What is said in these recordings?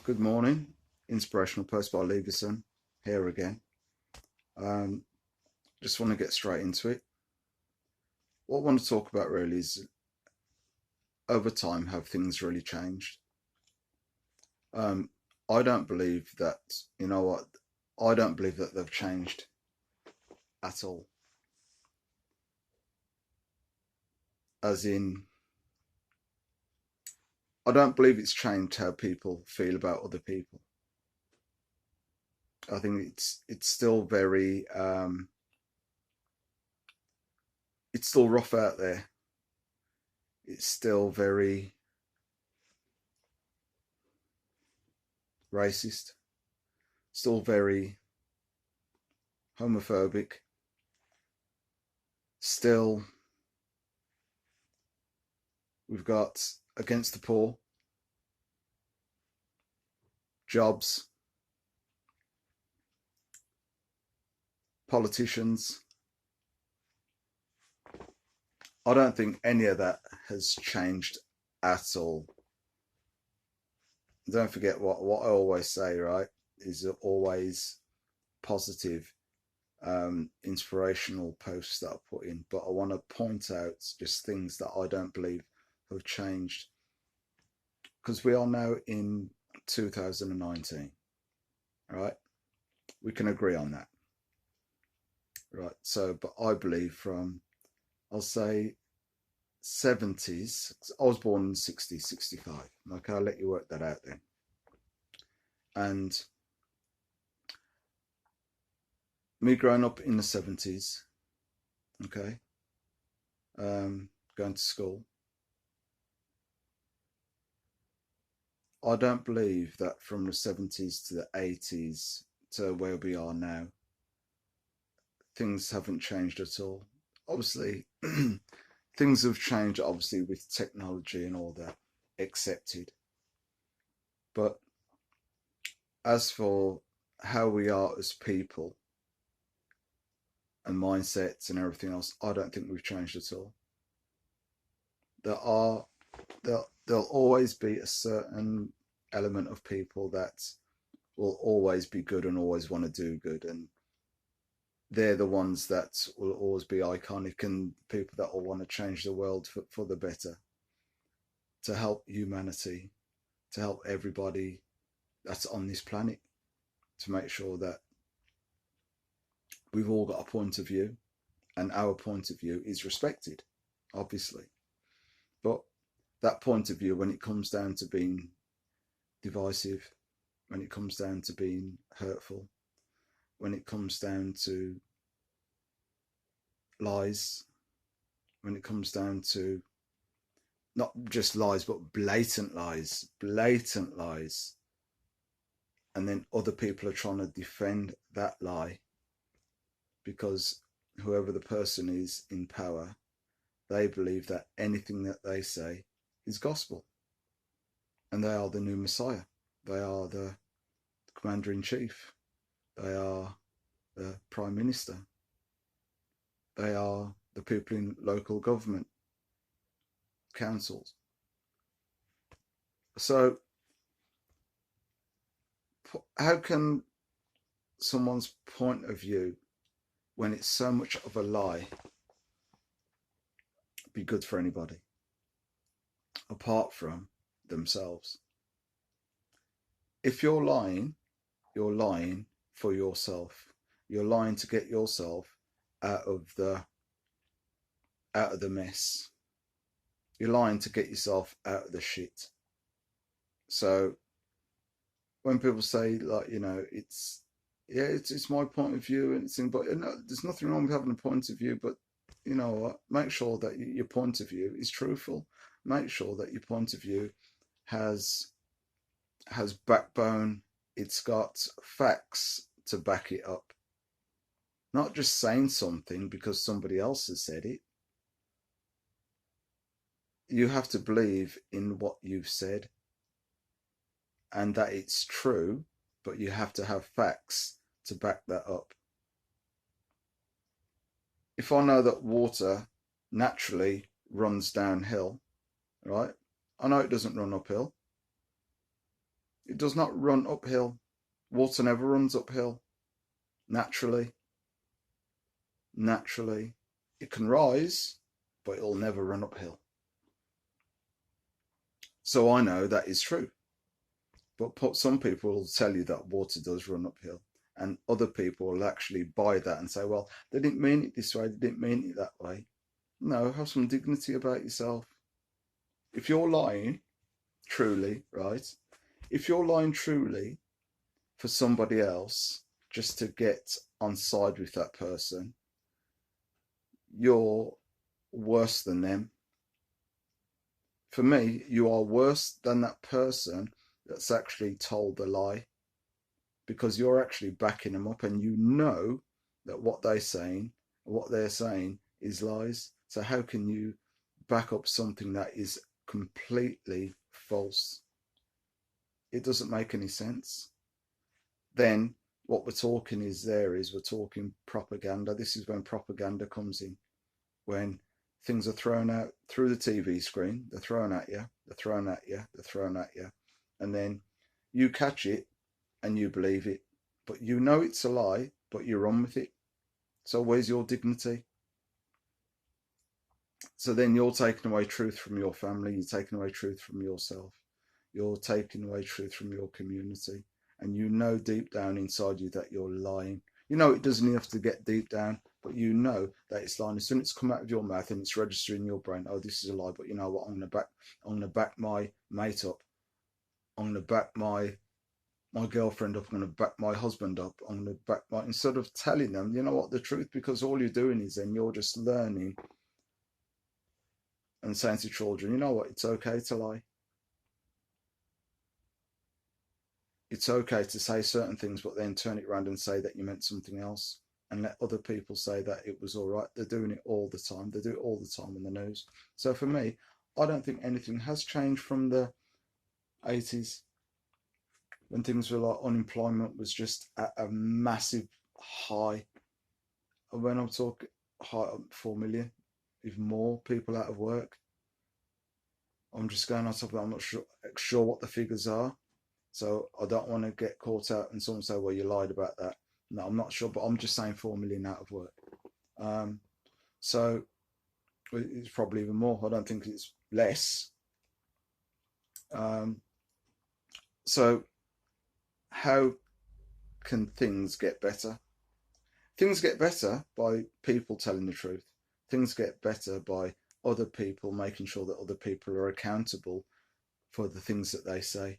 Good morning. Inspirational post by Leverson here again. Um, just want to get straight into it. What I want to talk about really is over time have things really changed. Um, I don't believe that, you know what, I don't believe that they've changed at all. As in, I don't believe it's changed how people feel about other people. I think it's still very it's still rough out there. It's still very racist, still very homophobic, still we've got against the poor, jobs, politicians. I don't think any of that has changed at all. Don't forget what I always say, right? Is always positive, inspirational posts that I put in. But I want to point out just things that I don't believe have changed. Because we are now in 2019, right? We can agree on that, right? So, but I believe from, I'll say 70s. I was born in 60, 65. Okay, I'll let you work that out then. And me growing up in the 70s, okay, going to school, I don't believe that from the 70s to the 80s to where we are now, things haven't changed at all. Obviously, things have changed, obviously, with technology and all that accepted. But as for how we are as people and mindsets and everything else, I don't think we've changed at all. There are there'll always be a certain element of people that will always be good and always want to do good, and they're the ones that will always be iconic and people that will want to change the world for the better, to help humanity, to help everybody that's on this planet, to make sure that we've all got a point of view and our point of view is respected, obviously. But that point of view, when it comes down to being divisive, when it comes down to being hurtful, when it comes down to lies, when it comes down to not just lies, but blatant lies, and then other people are trying to defend that lie because whoever the person is in power, they believe that anything that they say is gospel, and they are the new Messiah. They are the commander in chief. They are the prime minister. They are the people in local government councils. So how can someone's point of view, when it's so much of a lie, be good for anybody apart from themselves? If you're lying for yourself. You're lying to get yourself out of the mess. You're lying to get yourself out of the shit. So when people say, like, it's, yeah, it's my point of view and it's in, but there's nothing wrong with having a point of view, but you know what, make sure that your point of view is truthful. Make sure that your point of view has backbone. It's got facts to back it up, not just saying something because somebody else has said it. You have to believe in what you've said and that it's true, but you have to have facts to back that up. If I know that water naturally runs downhill, right? I know it doesn't run uphill. It does not run uphill. Water never runs uphill. Naturally. Naturally. It can rise, but it'll never run uphill. So I know that is true. But some people will tell you that water does run uphill. And other people will actually buy that and say, well, they didn't mean it this way, they didn't mean it that way. No, have some dignity about yourself. If you're lying truly, right? If you're lying truly for somebody else just to get on side with that person, you're worse than them. For me, you are worse than that person that's actually told the lie, because you're actually backing them up and you know that what they're saying is lies. So how can you back up something that is completely false? It doesn't make any sense. Then what we're talking is we're talking propaganda. This is when propaganda comes in, when things are thrown out through the TV screen. They're thrown at you, they're thrown at you, they're thrown at you. And then you catch it and you believe it. But you know it's a lie, but you run with it. So where's your dignity? So then you're taking away truth from your family, you're taking away truth from yourself, you're taking away truth from your community. And you know deep down inside you that you're lying. You know it doesn't have to get deep down, but you know that it's lying. As soon as it's come out of your mouth and it's registering in your brain, oh, this is a lie, but you know what, I'm gonna back my mate up. I'm gonna back my girlfriend up, I'm going to back my husband up, I'm going to back my, instead of telling them, you know what, the truth, because all you're doing is then you're just learning and saying to children, you know what, it's okay to lie. It's okay to say certain things, but then turn it around and say that you meant something else and let other people say that it was all right. They're doing it all the time. They do it all the time in the news. So for me, I don't think anything has changed from the 80s, when things were like unemployment was just at a massive high. When I'm talking high, 4 million, even more people out of work. I'm just going on top of that. I'm not sure what the figures are. So I don't want to get caught out and someone say, well, you lied about that. No, I'm not sure, but I'm just saying 4 million out of work. Um, so it's probably even more. I don't think it's less. Um, so how can things get better? Things get better by people telling the truth. Things get better by other people making sure that other people are accountable for the things that they say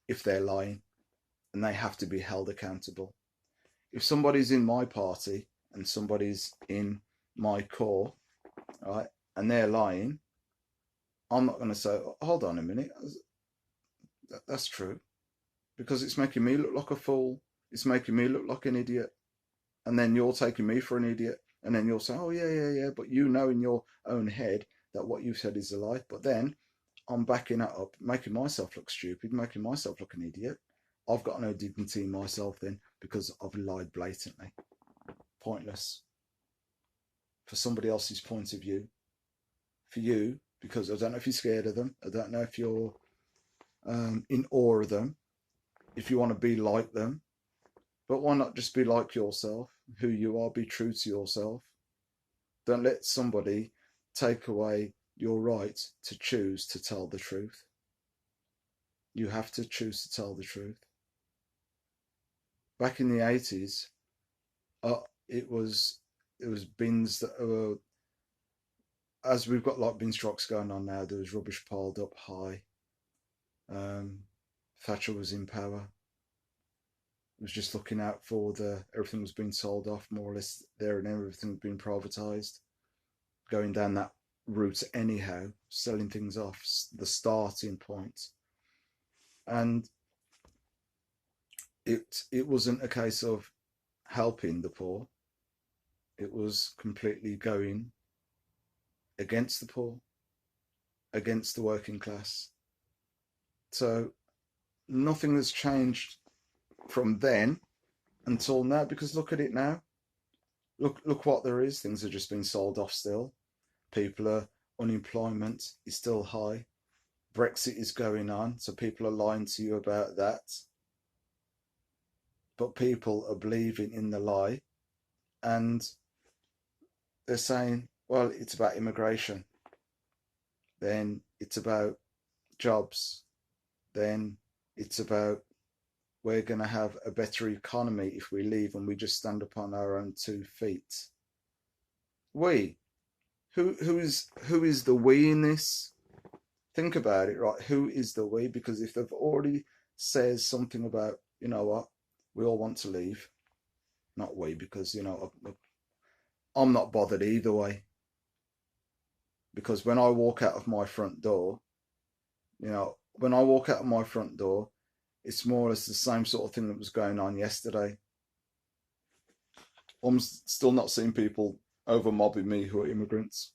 if they're lying, and they have to be held accountable. If somebody's in my party and somebody's in my core, right, and they're lying, I'm not going to say, oh, hold on a minute, that's true, because it's making me look like a fool. It's making me look like an idiot. And then you're taking me for an idiot. And then you'll say, oh, yeah, yeah, yeah. But you know in your own head that what you've said is a lie. But then I'm backing that up, making myself look stupid, making myself look an idiot. I've got no dignity in myself then because I've lied blatantly. Pointless. For somebody else's point of view. For you, because I don't know if you're scared of them. I don't know if you're in awe of them. If you want to be like them. But why not just be like yourself? Who you are, be true to yourself. Don't let somebody take away your right to choose to tell the truth. You have to choose to tell the truth. Back in the 80s, uh, it was bins that were, as we've got like bin strikes going on now, there was rubbish piled up high. Thatcher was in power. It was just looking out for everything was being sold off more or less there, and everything was being privatised. Going down that route anyhow, selling things off, the starting point. And it wasn't a case of helping the poor. It was completely going against the poor, against the working class. So nothing has changed from then until now, because look at it now. Look what there is. Things are just being sold off still. People are, unemployment is still high. Brexit is going on, so people are lying to you about that. But people are believing in the lie, and they're saying, well, it's about immigration, then it's about jobs, then it's about we're going to have a better economy if we leave and we just stand up on our own 2 feet. We, who is the we in this? Think about it, right? Who is the we? Because if they've already says something about, you know what, we all want to leave, not we, because I'm not bothered either way. Because when I walk out of my front door, when I walk out of my front door, it's more or less the same sort of thing that was going on yesterday. I'm still not seeing people over mobbing me who are immigrants.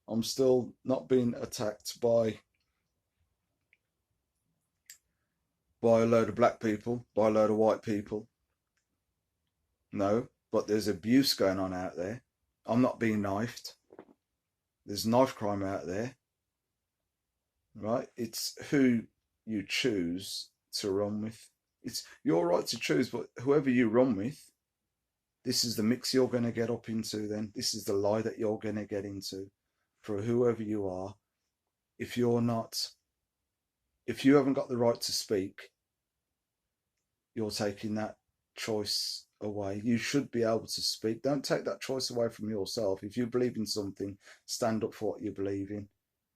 I'm still not being attacked by a load of black people, by a load of white people. No, but there's abuse going on out there. I'm not being knifed. There's knife crime out there, right? It's who you choose to run with. It's your right to choose, but whoever you run with, this is the mix you're going to get up into then. This is the lie that you're going to get into for whoever you are. If you haven't got the right to speak, you're taking that choice away. You should be able to speak. Don't take that choice away from yourself. If you believe in something, stand up for what you believe in.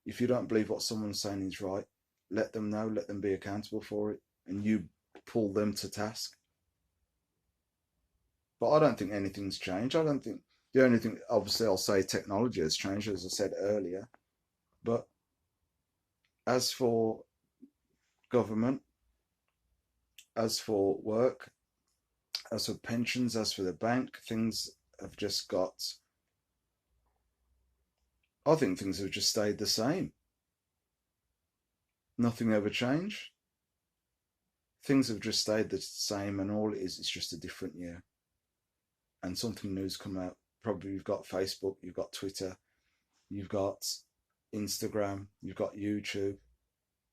If you don't believe what someone's saying is right, let them know, let them be accountable for it, and you pull them to task. But I don't think anything's changed. I don't think the only thing, obviously, I'll say technology has changed, as I said earlier. But as for government, as for work, as for pensions, as for the bank, things have just got. I think things have just stayed the same. Nothing ever changed. Things have just stayed the same, and all it is just a different year. And something new's come out. Probably you've got Facebook, you've got Twitter, you've got Instagram, you've got YouTube.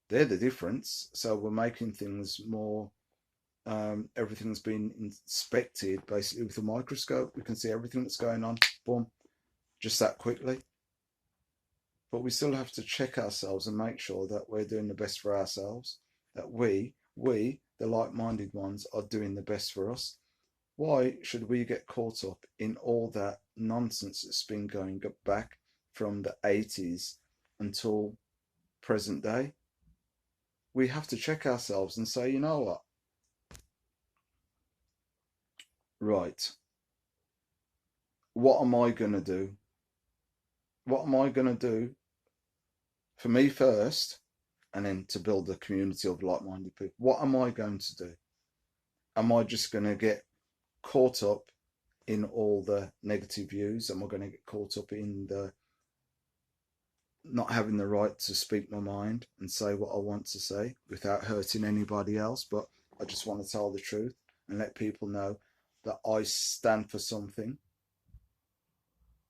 They're the difference. So we're making things more. Everything's been inspected basically with a microscope. We can see everything that's going on. Boom, just that quickly. But we still have to check ourselves and make sure that we're doing the best for ourselves. That we, the like-minded ones, are doing the best for us. Why should we get caught up in all that nonsense that's been going back from the 80s until present day? We have to check ourselves and say, you know what? Right. What am I going to do? What am I going to do for me first, and then to build a community of like-minded people? What am I going to do? Am I just going to get caught up in all the negative views? Am I going to get caught up in the not having the right to speak my mind and say what I want to say without hurting anybody else? But I just want to tell the truth and let people know that I stand for something.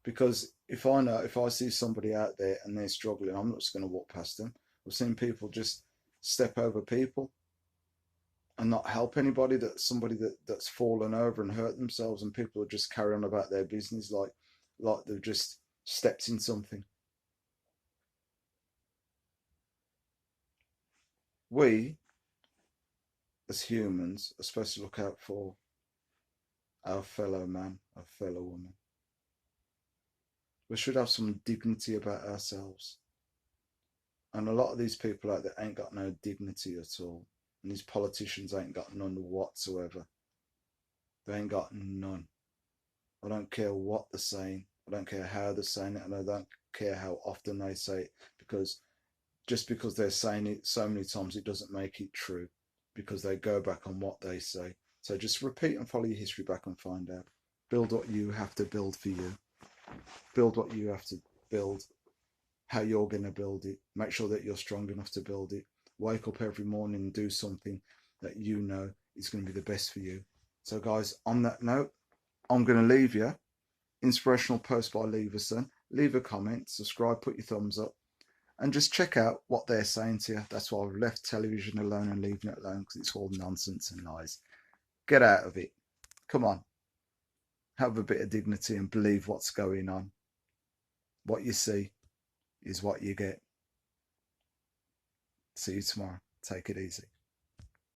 Because if I see somebody out there and they're struggling, I'm not just going to walk past them. I've seen people just step over people and not help anybody, that's fallen over and hurt themselves, and people are just carrying on about their business like they've just stepped in something. We as humans are supposed to look out for our fellow man, our fellow woman. We should have some dignity about ourselves. And a lot of these people out there ain't got no dignity at all. And these politicians ain't got none whatsoever. They ain't got none. I don't care what they're saying. I don't care how they're saying it. And I don't care how often they say it. Because just because they're saying it so many times, it doesn't make it true. Because they go back on what they say. So just repeat and follow your history back and find out. Build what you have to build for you. Build what you have to build, how you're going to build it. Make sure that you're strong enough to build it. Wake up every morning and do something that you know is going to be the best for you. So guys, on that note, I'm going to leave you. Inspirational post by Leverson. Leave a comment, subscribe, put your thumbs up. and just check out what they're saying to you. That's why I've left television alone and leaving it alone, because it's all nonsense and lies. Get out of it. Come on. Have a bit of dignity and believe what's going on. What you see is what you get. See you tomorrow. Take it easy.